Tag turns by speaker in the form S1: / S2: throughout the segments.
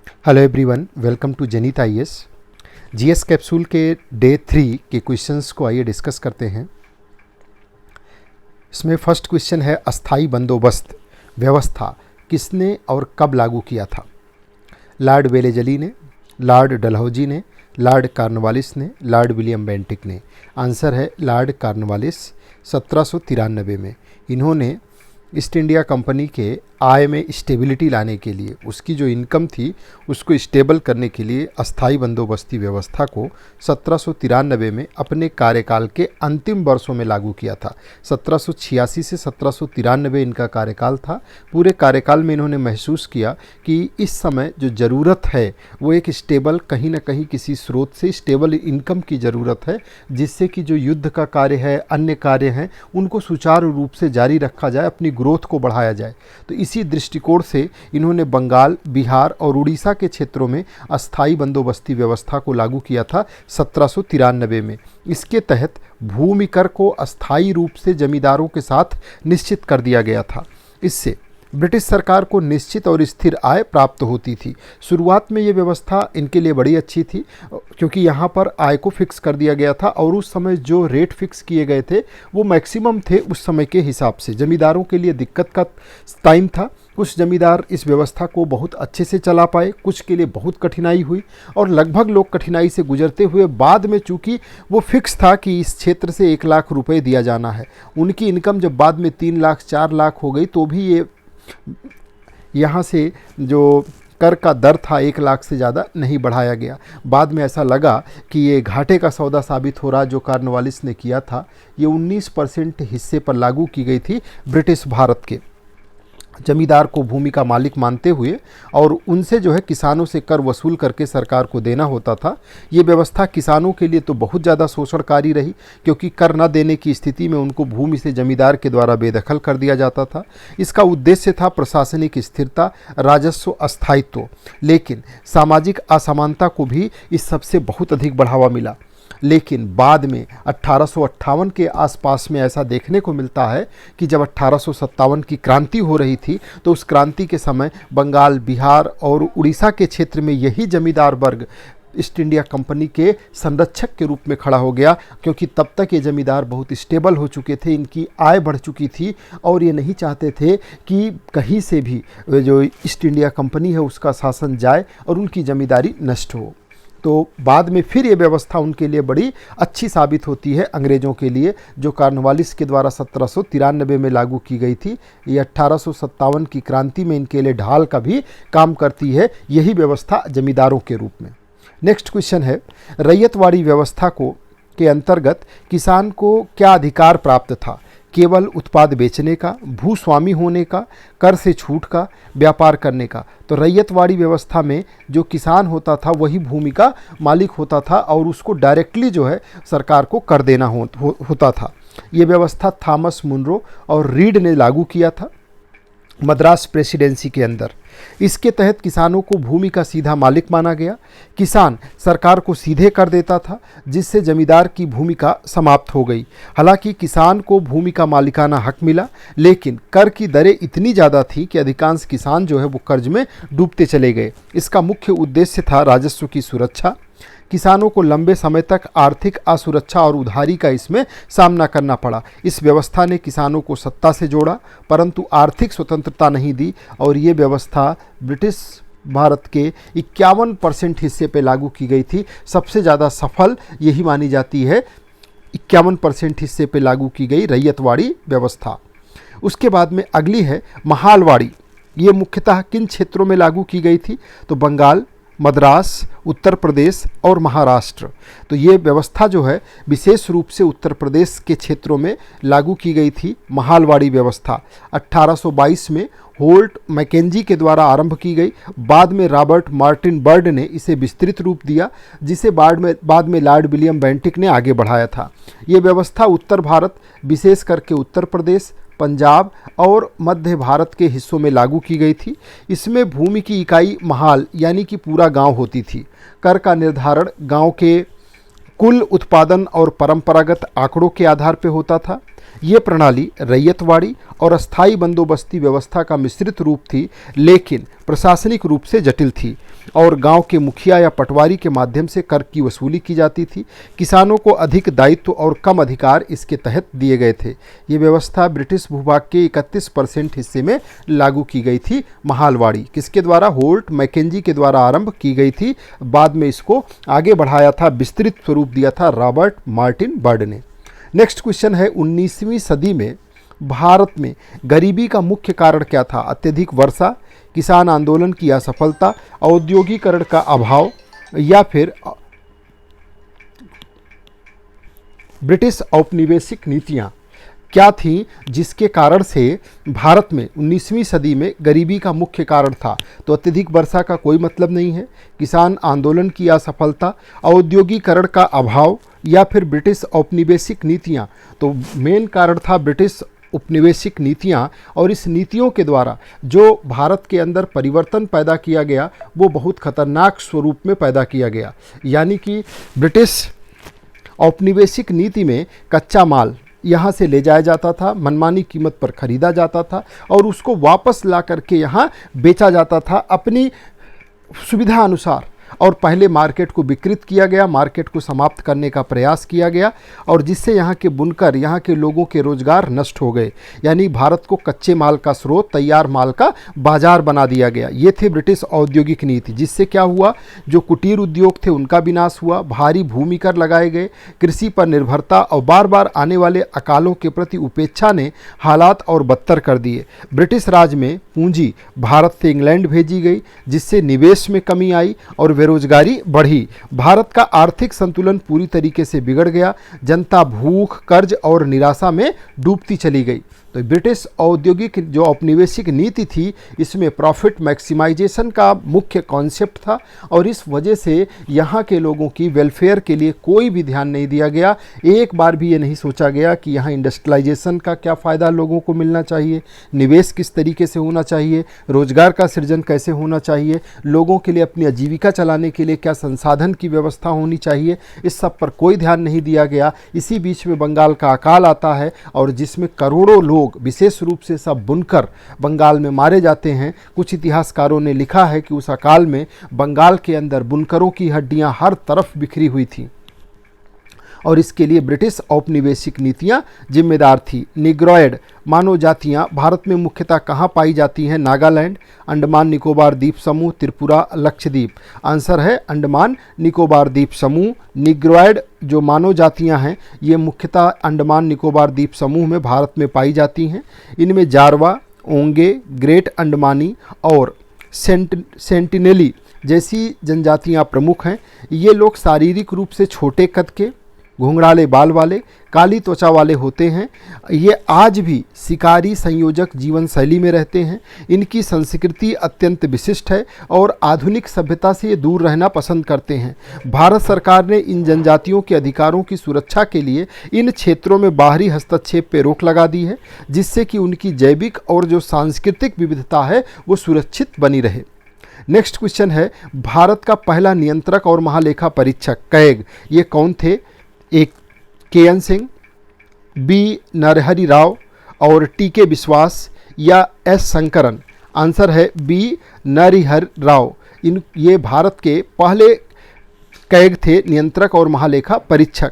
S1: Hello everyone, welcome to जनित IAS. GS capsule के day 3 के क्वेश्चंस को आइए डिस्कस करते हैं। इसमें फर्स्ट क्वेश्चन है, अस्थाई बंदोबस्त व्यवस्था किसने और कब लागू किया था? लॉर्ड वेलेजली ने, लॉर्ड डलहौजी ने, लॉर्ड कॉर्नवालिस ने, लॉर्ड विलियम बेंटिक ने। आंसर है लॉर्ड कॉर्नवालिस 1793 में। इन्होंने ईस्ट इंडिया कंपनी के आय में स्टेबिलिटी लाने के लिए, उसकी जो इनकम थी उसको स्टेबल करने के लिए अस्थाई बंदोबस्ती व्यवस्था को 1793 में अपने कार्यकाल के अंतिम वर्षों में लागू किया था। 1786 से 1793 इनका कार्यकाल था। पूरे कार्यकाल में इन्होंने महसूस किया कि इस समय जो ज़रूरत है वो एक स्टेबल, कहीं ना कहीं किसी स्रोत से स्टेबल इनकम की ज़रूरत है, जिससे कि जो युद्ध का कार्य है, अन्य कार्य हैं, उनको सुचारू रूप से जारी रखा जाए, अपनी ग्रोथ को बढ़ाया जाए। तो इसी दृष्टिकोण से इन्होंने बंगाल, बिहार और उड़ीसा के क्षेत्रों में अस्थाई बंदोबस्ती व्यवस्था को लागू किया था 1793 में। इसके तहत भूमि कर को अस्थाई रूप से जमींदारों के साथ निश्चित कर दिया गया था। इससे ब्रिटिश सरकार को निश्चित और स्थिर आय प्राप्त होती थी। शुरुआत में ये व्यवस्था इनके लिए बड़ी अच्छी थी, क्योंकि यहाँ पर आय को फिक्स कर दिया गया था और उस समय जो रेट फिक्स किए गए थे वो मैक्सिमम थे उस समय के हिसाब से। जमींदारों के लिए दिक्कत का टाइम था। कुछ जमींदार इस व्यवस्था को बहुत अच्छे से चला पाए, कुछ के लिए बहुत कठिनाई हुई और लगभग लोग कठिनाई से गुजरते हुए बाद में, चूँकि वो फिक्स था कि इस क्षेत्र से 1 लाख रुपए दिया जाना है, उनकी इनकम जब बाद में 3 लाख 4 लाख हो गई तो भी ये यहाँ से जो कर का दर था 1 लाख से ज़्यादा नहीं बढ़ाया गया। बाद में ऐसा लगा कि ये घाटे का सौदा साबित हो रहा। जो कॉर्नवालिस ने किया था ये 19% हिस्से पर लागू की गई थी ब्रिटिश भारत के। जमींदार को भूमि का मालिक मानते हुए और उनसे जो है किसानों से कर वसूल करके सरकार को देना होता था। ये व्यवस्था किसानों के लिए तो बहुत ज़्यादा शोषणकारी रही, क्योंकि कर न देने की स्थिति में उनको भूमि से जमींदार के द्वारा बेदखल कर दिया जाता था। इसका उद्देश्य था प्रशासनिक स्थिरता, राजस्व स्थायित्व, लेकिन सामाजिक असमानता को भी इस सबसे बहुत अधिक बढ़ावा मिला। लेकिन बाद में 1858 के आसपास में ऐसा देखने को मिलता है कि जब 1857 की क्रांति हो रही थी तो उस क्रांति के समय बंगाल, बिहार और उड़ीसा के क्षेत्र में यही जमींदार वर्ग ईस्ट इंडिया कंपनी के संरक्षक के रूप में खड़ा हो गया, क्योंकि तब तक ये जमींदार बहुत स्टेबल हो चुके थे, इनकी आय बढ़ चुकी थी और ये नहीं चाहते थे कि कहीं से भी जो ईस्ट इंडिया कंपनी है उसका शासन जाए और उनकी जमींदारी नष्ट हो। तो बाद में फिर ये व्यवस्था उनके लिए बड़ी अच्छी साबित होती है अंग्रेज़ों के लिए, जो कॉर्नवालिस के द्वारा 1793 में लागू की गई थी। ये 1857 की क्रांति में इनके लिए ढाल का भी काम करती है, यही व्यवस्था जमींदारों के रूप में। नेक्स्ट क्वेश्चन है, रैयतवाड़ी व्यवस्था के अंतर्गत किसान को क्या अधिकार प्राप्त था? केवल उत्पाद बेचने का, भूस्वामी होने का, कर से छूट का, व्यापार करने का? तो रैयतवाड़ी व्यवस्था में जो किसान होता था वही भूमि का मालिक होता था और उसको डायरेक्टली जो है सरकार को कर देना होता था। ये व्यवस्था थॉमस मुनरो और रीड ने लागू किया था मद्रास प्रेसिडेंसी के अंदर। इसके तहत किसानों को भूमि का सीधा मालिक माना गया। किसान सरकार को सीधे कर देता था, जिससे जमींदार की भूमिका समाप्त हो गई। हालांकि किसान को भूमि का मालिकाना हक मिला, लेकिन कर की दरें इतनी ज़्यादा थी कि अधिकांश किसान जो है वो कर्ज में डूबते चले गए। इसका मुख्य उद्देश्य था राजस्व की सुरक्षा। किसानों को लंबे समय तक आर्थिक असुरक्षा और उधारी का इसमें सामना करना पड़ा। इस व्यवस्था ने किसानों को सत्ता से जोड़ा, परंतु आर्थिक स्वतंत्रता नहीं दी और ये व्यवस्था ब्रिटिश भारत के 51% हिस्से पे लागू की गई थी। सबसे ज़्यादा सफल यही मानी जाती है, 51% हिस्से पे लागू की गई रैयतवाड़ी व्यवस्था। उसके बाद में अगली है महालवाड़ी। ये मुख्यतः किन क्षेत्रों में लागू की गई थी? तो बंगाल, मद्रास, उत्तर प्रदेश और महाराष्ट्र। तो ये व्यवस्था जो है विशेष रूप से उत्तर प्रदेश के क्षेत्रों में लागू की गई थी। महालवाड़ी व्यवस्था 1822 में होल्ट मैकेंजी के द्वारा आरंभ की गई। बाद में रॉबर्ट मार्टिन बर्ड ने इसे विस्तृत रूप दिया, जिसे बाद में लॉर्ड विलियम बेंटिक ने आगे बढ़ाया था। ये व्यवस्था उत्तर भारत, विशेष करके उत्तर प्रदेश, पंजाब और मध्य भारत के हिस्सों में लागू की गई थी। इसमें भूमि की इकाई महाल यानी कि पूरा गांव होती थी। कर का निर्धारण गांव के कुल उत्पादन और परंपरागत आंकड़ों के आधार पर होता था। ये प्रणाली रैयतवाड़ी और अस्थाई बंदोबस्ती व्यवस्था का मिश्रित रूप थी, लेकिन प्रशासनिक रूप से जटिल थी और गांव के मुखिया या पटवारी के माध्यम से कर की वसूली की जाती थी। किसानों को अधिक दायित्व और कम अधिकार इसके तहत दिए गए थे। ये व्यवस्था ब्रिटिश भूभाग के 31% हिस्से में लागू की गई थी। महालवाड़ी किसके द्वारा? होल्ट मैकेंजी के द्वारा आरंभ की गई थी। बाद में इसको आगे बढ़ाया था, विस्तृत स्वरूप दिया था रॉबर्ट मार्टिन बर्ड ने। नेक्स्ट क्वेश्चन है, 19वीं सदी में भारत में गरीबी का मुख्य कारण क्या था? अत्यधिक वर्षा, किसान आंदोलन की असफलता, औद्योगिकरण का अभाव, या फिर ब्रिटिश औपनिवेशिक नीतियां क्या थीं जिसके कारण से भारत में 19वीं सदी में गरीबी का मुख्य कारण था? तो अत्यधिक वर्षा का कोई मतलब नहीं है, किसान आंदोलन की असफलता, औद्योगिकरण का अभाव, या फिर ब्रिटिश औपनिवेशिक नीतियां। तो मेन कारण था ब्रिटिश उपनिवेशिक नीतियां, और इस नीतियों के द्वारा जो भारत के अंदर परिवर्तन पैदा किया गया वो बहुत खतरनाक स्वरूप में पैदा किया गया। यानी कि ब्रिटिश औपनिवेशिक नीति में कच्चा माल यहाँ से ले जाया जाता था, मनमानी कीमत पर खरीदा जाता था और उसको वापस ला करके यहाँ बेचा जाता था अपनी सुविधा अनुसार। और पहले मार्केट को विकृत किया गया, मार्केट को समाप्त करने का प्रयास किया गया, और जिससे यहाँ के बुनकर, यहाँ के लोगों के रोजगार नष्ट हो गए। यानी भारत को कच्चे माल का स्रोत, तैयार माल का बाजार बना दिया गया। ये थे ब्रिटिश औद्योगिक नीति, जिससे क्या हुआ? जो कुटीर उद्योग थे उनका विनाश हुआ, भारी भूमि कर लगाए गए, कृषि पर निर्भरता और बार बार आने वाले अकालों के प्रति उपेक्षा ने हालात और बदतर कर दिए। ब्रिटिश राज में पूंजी भारत से इंग्लैंड भेजी गई, जिससे निवेश में कमी आई और बेरोजगारी बढ़ी। भारत का आर्थिक संतुलन पूरी तरीके से बिगड़ गया, जनता भूख, कर्ज और निराशा में डूबती चली गई। तो ब्रिटिश औद्योगिक जो औपनिवेशिक नीति थी, इसमें प्रॉफिट मैक्सिमाइजेशन का मुख्य कॉन्सेप्ट था, और इस वजह से यहाँ के लोगों की वेलफेयर के लिए कोई भी ध्यान नहीं दिया गया। एक बार भी ये नहीं सोचा गया कि यहाँ इंडस्ट्रियलाइजेशन का क्या फ़ायदा लोगों को मिलना चाहिए, निवेश किस तरीके से होना चाहिए, रोजगार का सृजन कैसे होना चाहिए, लोगों के लिए अपनी आजीविका चलाने के लिए क्या संसाधन की व्यवस्था होनी चाहिए। इस सब पर कोई ध्यान नहीं दिया गया। इसी बीच में बंगाल का अकाल आता है, और जिसमें करोड़ों लोग, विशेष रूप से सब बुनकर, बंगाल में मारे जाते हैं। कुछ इतिहासकारों ने लिखा है कि उस अकाल में बंगाल के अंदर बुनकरों की हड्डियां हर तरफ बिखरी हुई थीं, और इसके लिए ब्रिटिश औपनिवेशिक नीतियां जिम्मेदार थी। निग्रोइड मानव जातियां भारत में मुख्यतः कहाँ पाई जाती हैं? नागालैंड, अंडमान निकोबार द्वीप समूह, त्रिपुरा, लक्षद्वीप। आंसर है अंडमान निकोबार द्वीप समूह। निग्रोइड जो मानव जातियां हैं ये मुख्यतः अंडमान निकोबार द्वीप समूह में भारत में पाई जाती हैं। इनमें जारवा, ओंगे, ग्रेट अंडमानी और सेंटिनेली जैसी जनजातियां प्रमुख हैं। ये लोग शारीरिक रूप से छोटे कद के, घुंघराले बाल वाले, काली त्वचा वाले होते हैं। ये आज भी शिकारी संयोजक जीवन शैली में रहते हैं। इनकी संस्कृति अत्यंत विशिष्ट है और आधुनिक सभ्यता से ये दूर रहना पसंद करते हैं। भारत सरकार ने इन जनजातियों के अधिकारों की सुरक्षा के लिए इन क्षेत्रों में बाहरी हस्तक्षेप पर रोक लगा दी है, जिससे कि उनकी जैविक और जो सांस्कृतिक विविधता है वो सुरक्षित बनी रहे। नेक्स्ट क्वेश्चन है, भारत का पहला नियंत्रक और महालेखा परीक्षक कैग ये कौन थे? एक के.एन. सिंह, बी नरहरि राव और टी.के. विश्वास, या एस शंकरन। आंसर है बी नरहरि राव। ये भारत के पहले कैग थे, नियंत्रक और महालेखा परीक्षक,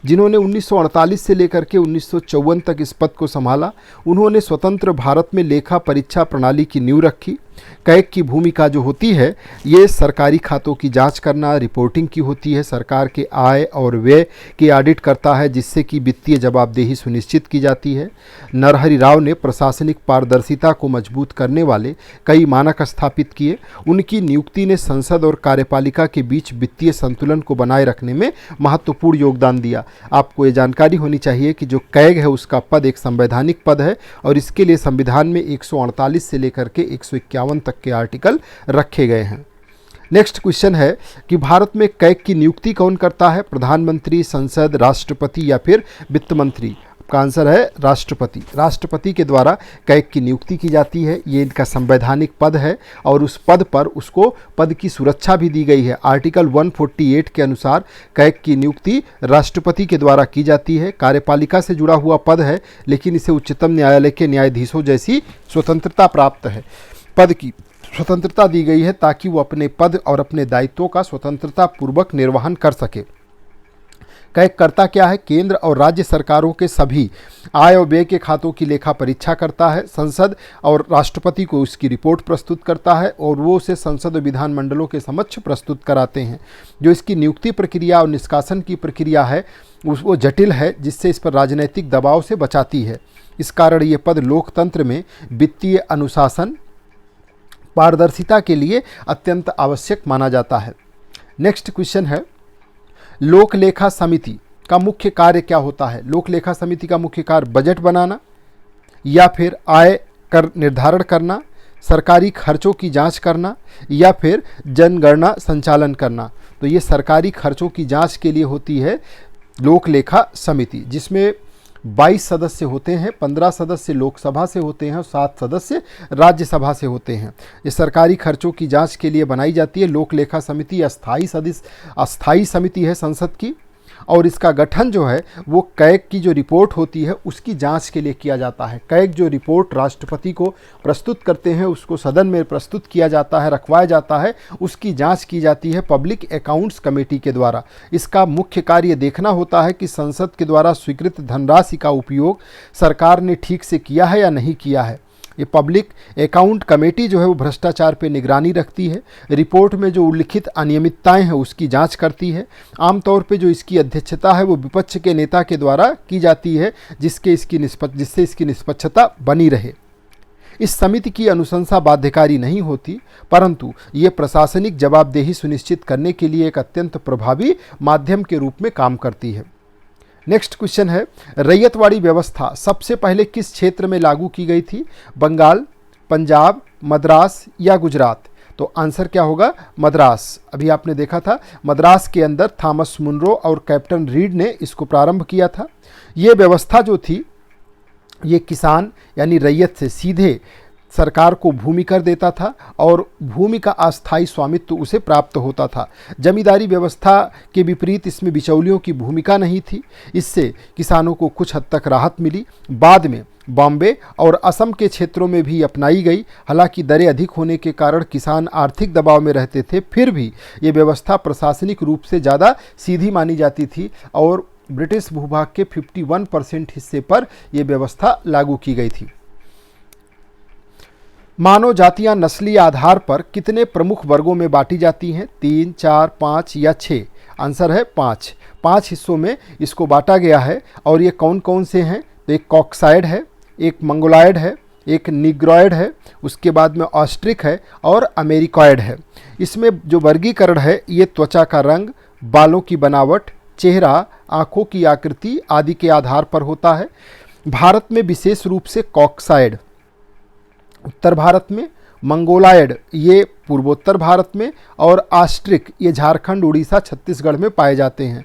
S1: जिन्होंने 1948 से लेकर के 1954 तक इस पद को संभाला। उन्होंने स्वतंत्र भारत में लेखा परीक्षा प्रणाली की नींव रखी। कैग की भूमिका जो होती है ये सरकारी खातों की जांच करना, रिपोर्टिंग की होती है, सरकार के आय और व्यय की ऑडिट करता है, जिससे कि वित्तीय जवाबदेही सुनिश्चित की जाती है। नरहरि राव ने प्रशासनिक पारदर्शिता को मजबूत करने वाले कई मानक स्थापित किए। उनकी नियुक्ति ने संसद और कार्यपालिका के बीच वित्तीय संतुलन को बनाए रखने में महत्वपूर्ण योगदान दिया। आपको ये जानकारी होनी चाहिए कि जो कैग है उसका पद एक संवैधानिक पद है, और इसके लिए संविधान में 148 से लेकर के 151 तक के आर्टिकल रखे गए हैं। नेक्स्ट क्वेश्चन है कि भारत में कैग की नियुक्ति कौन करता है? प्रधानमंत्री, संसद, राष्ट्रपति या फिर वित्त मंत्री? आपका आंसर है राष्ट्रपति। राष्ट्रपति के द्वारा कैग की नियुक्ति की जाती है, ये इनका संवैधानिक पद है और उस पद पर उसको पद की सुरक्षा भी दी गई है। आर्टिकल 148 के अनुसार कैग की नियुक्ति राष्ट्रपति के द्वारा की जाती है। कार्यपालिका से जुड़ा हुआ पद है, लेकिन इसे उच्चतम न्यायालय के न्यायाधीशों जैसी स्वतंत्रता प्राप्त है। पद की स्वतंत्रता दी गई है ताकि वो अपने पद और अपने दायित्वों का स्वतंत्रता पूर्वक निर्वहन कर सके। कैग करता क्या है? केंद्र और राज्य सरकारों के सभी आय और व्यय के खातों की लेखा परीक्षा करता है, संसद और राष्ट्रपति को उसकी रिपोर्ट प्रस्तुत करता है और वो उसे संसद और विधानमंडलों के समक्ष प्रस्तुत कराते हैं। जो इसकी नियुक्ति प्रक्रिया और निष्कासन की प्रक्रिया है वो जटिल है, जिससे इस पर राजनीतिक दबाव से बचाती है। इस कारण ये पद लोकतंत्र में वित्तीय अनुशासन पारदर्शिता के लिए अत्यंत आवश्यक माना जाता है। नेक्स्ट क्वेश्चन है, लोक लेखा समिति का मुख्य कार्य क्या होता है? लोक लेखा समिति का मुख्य कार्य बजट बनाना या फिर आय कर निर्धारण करना, सरकारी खर्चों की जांच करना या फिर जनगणना संचालन करना। तो ये सरकारी खर्चों की जांच के लिए होती है लोक लेखा समिति, जिसमें 22 सदस्य होते हैं, 15 सदस्य लोकसभा से होते हैं और 7 सदस्य राज्यसभा से होते हैं। ये सरकारी खर्चों की जांच के लिए बनाई जाती है। लोक लेखा समिति अस्थायी समिति है संसद की, और इसका गठन जो है वो कैग की जो रिपोर्ट होती है उसकी जांच के लिए किया जाता है। कैग जो रिपोर्ट राष्ट्रपति को प्रस्तुत करते हैं उसको सदन में प्रस्तुत किया जाता है, रखवाया जाता है, उसकी जांच की जाती है पब्लिक अकाउंट्स कमेटी के द्वारा। इसका मुख्य कार्य देखना होता है कि संसद के द्वारा स्वीकृत धनराशि का उपयोग सरकार ने ठीक से किया है या नहीं किया है। ये पब्लिक अकाउंट कमेटी जो है वो भ्रष्टाचार पे निगरानी रखती है, रिपोर्ट में जो उल्लिखित अनियमितताएं हैं उसकी जांच करती है। आमतौर पे जो इसकी अध्यक्षता है वो विपक्ष के नेता के द्वारा की जाती है, जिससे इसकी निष्पक्षता बनी रहे। इस समिति की अनुशंसा बाध्यकारी नहीं होती, परंतु ये प्रशासनिक जवाबदेही सुनिश्चित करने के लिए एक अत्यंत प्रभावी माध्यम के रूप में काम करती है। नेक्स्ट क्वेश्चन है, रैयतवाड़ी व्यवस्था सबसे पहले किस क्षेत्र में लागू की गई थी? बंगाल, पंजाब, मद्रास या गुजरात? तो आंसर क्या होगा? मद्रास। अभी आपने देखा था मद्रास के अंदर थॉमस मुनरो और कैप्टन रीड ने इसको प्रारंभ किया था। ये व्यवस्था जो थी ये किसान यानी रैयत से सीधे सरकार को भूमि कर देता था और भूमि का अस्थायी स्वामित्व उसे प्राप्त होता था। जमींदारी व्यवस्था के विपरीत इसमें बिचौलियों की भूमिका नहीं थी। इससे किसानों को कुछ हद तक राहत मिली। बाद में बॉम्बे और असम के क्षेत्रों में भी अपनाई गई। हालांकि दरें अधिक होने के कारण किसान आर्थिक दबाव में रहते थे, फिर भी ये व्यवस्था प्रशासनिक रूप से ज़्यादा सीधी मानी जाती थी और ब्रिटिश भूभाग के 51% हिस्से पर यह व्यवस्था लागू की गई थी। मानव जातियां नस्ली आधार पर कितने प्रमुख वर्गों में बांटी जाती हैं? 3, 4, 5 या 6? आंसर है 5। 5 हिस्सों में इसको बांटा गया है और ये कौन कौन से हैं? तो एक कॉक्साइड है, एक मंगोलायड है, एक निग्रॉयड है, उसके बाद में ऑस्ट्रिक है और अमेरिकॉयड है। इसमें जो वर्गीकरण है ये त्वचा का रंग, बालों की बनावट, चेहरा, आँखों की आकृति आदि के आधार पर होता है। भारत में विशेष रूप से कॉक्साइड उत्तर भारत में, मंगोलायड ये पूर्वोत्तर भारत में और ऑस्ट्रिक ये झारखंड, उड़ीसा, छत्तीसगढ़ में पाए जाते हैं।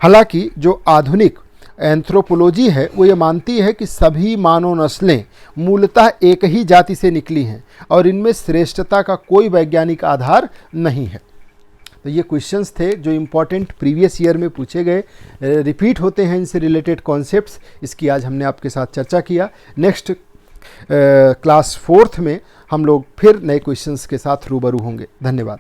S1: हालांकि जो आधुनिक एंथ्रोपोलॉजी है वो ये मानती है कि सभी मानव नस्लें मूलतः एक ही जाति से निकली हैं और इनमें श्रेष्ठता का कोई वैज्ञानिक आधार नहीं है। तो ये क्वेश्चंस थे जो इम्पॉर्टेंट प्रीवियस ईयर में पूछे गए, रिपीट होते हैं इनसे रिलेटेड कॉन्सेप्ट्स। इसकी आज हमने आपके साथ चर्चा किया। नेक्स्ट क्लास 4th में हम लोग फिर नए क्वेश्चंस के साथ रूबरू होंगे। धन्यवाद।